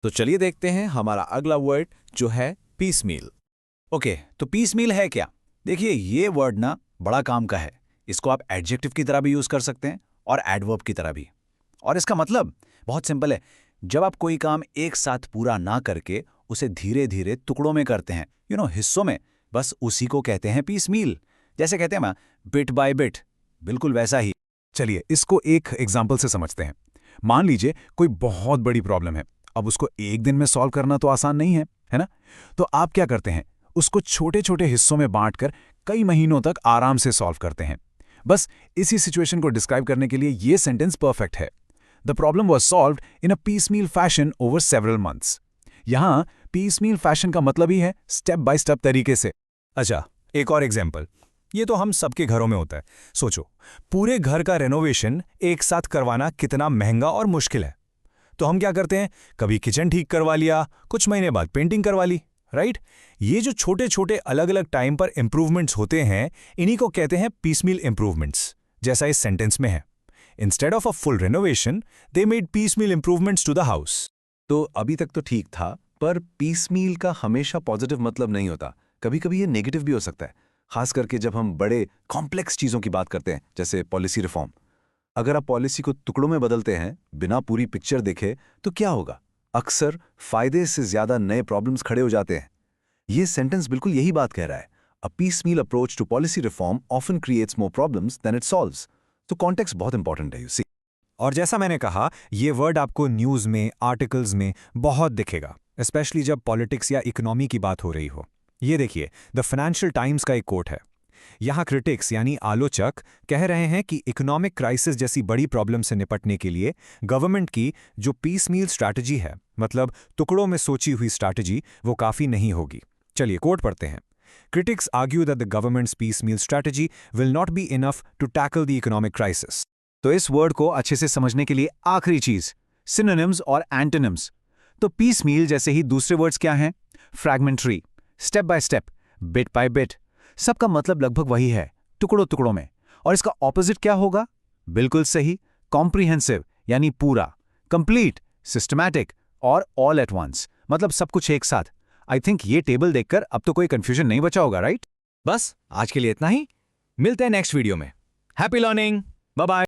तो चलिए देखते हैं हमारा अगला वर्ड जो है पीस मील। ओके, तो पीस मील है क्या? देखिए, ये वर्ड ना बड़ा काम का है। इसको आप एडजेक्टिव की तरह भी यूज कर सकते हैं और एडवर्ब की तरह भी। और इसका मतलब बहुत सिंपल है। जब आप कोई काम एक साथ पूरा ना करके उसे धीरे धीरे टुकड़ों में करते हैं, हिस्सों में, बस उसी को कहते हैं पीस मील। जैसे कहते हैं ना, बिट बाय बिट, बिल्कुल वैसा ही। चलिए इसको एक एग्जाम्पल से समझते हैं। मान लीजिए कोई बहुत बड़ी प्रॉब्लम है। अब उसको एक दिन में सॉल्व करना तो आसान नहीं है ना? तो आप क्या करते हैं, उसको छोटे छोटे हिस्सों में बांटकर कई महीनों तक आराम से सॉल्व करते हैं। बस इसी सिचुएशन को डिस्क्राइब करने के लिए ये सेंटेंस परफेक्ट है। The problem was solved in a piecemeal fashion over several months. यहां पीसमील फैशन का मतलब ही है स्टेप बाय स्टेप तरीके से। अच्छा, एक और एग्जाम्पल। ये तो हम सबके घरों में होता है। सोचो, पूरे घर का रेनोवेशन एक साथ करवाना कितना महंगा और मुश्किल है। तो हम क्या करते हैं, कभी किचन ठीक करवा लिया, कुछ महीने बाद पेंटिंग करवा ली, राइट? ये जो छोटे छोटे अलग अलग टाइम पर इंप्रूवमेंट्स होते हैं, इन्हीं को कहते हैं पीसमील इंप्रूवमेंट्स, जैसा इस सेंटेंस में है। Instead of a full renovation, they made piecemeal improvements to the house. तो अभी तक तो ठीक था, पर पीसमील का हमेशा पॉजिटिव मतलब नहीं होता। कभी कभी ये नेगेटिव भी हो सकता है, खास करके जब हम बड़े कॉम्प्लेक्स चीज़ों की बात करते हैं, जैसे पॉलिसी रिफॉर्म। अगर आप पॉलिसी को टुकड़ों में बदलते हैं बिना पूरी पिक्चर देखे, तो क्या होगा? अक्सर फायदे से ज्यादा नए प्रॉब्लम्स खड़े हो जाते हैं। ये सेंटेंस बिल्कुल यही बात कह रहा है। A piecemeal approach to policy reform often creates more problems than it solves. तो कॉन्टेक्स्ट बहुत इंपॉर्टेंट है, यू सी। और जैसा मैंने कहा, ये वर्ड आपको न्यूज़ में, आर्टिकल्स में बहुत दिखेगा, स्पेशली जब पॉलिटिक्स या इकोनॉमी की बात हो रही हो। ये देखिए, द फाइनेंशियल टाइम्स का एक कोट है। यहाँ क्रिटिक्स यानी आलोचक कह रहे हैं कि इकोनॉमिक क्राइसिस जैसी बड़ी प्रॉब्लम से निपटने के लिए गवर्नमेंट की जो पीसमील स्ट्रैटेजी है, मतलब टुकड़ों में सोची हुई स्ट्रैटेजी, वो काफ़ी नहीं होगी। चलिए कोट पढ़ते हैं। Critics argue that the government's piecemeal strategy will not be enough to tackle the economic crisis. तो इस वर्ड को अच्छे से समझने के लिए आखिरी चीज, सिनोनिम्स और एंटोनिम्स। तो पीस मील जैसे ही दूसरे वर्ड्स क्या हैं? Fragmentary, step by step, bit by bit. सबका मतलब लगभग वही है, टुकड़ों टुकड़ों में। और इसका ऑपोजिट क्या होगा? बिल्कुल सही, कॉम्प्रिहेंसिव यानी पूरा, कंप्लीट, सिस्टमैटिक और ऑल एट वंस, मतलब सब कुछ एक साथ। आई थिंक ये टेबल देखकर अब तो कोई कंफ्यूजन नहीं बचा होगा, राइट? बस आज के लिए इतना ही। मिलते हैं नेक्स्ट वीडियो में। Happy learning, bye bye.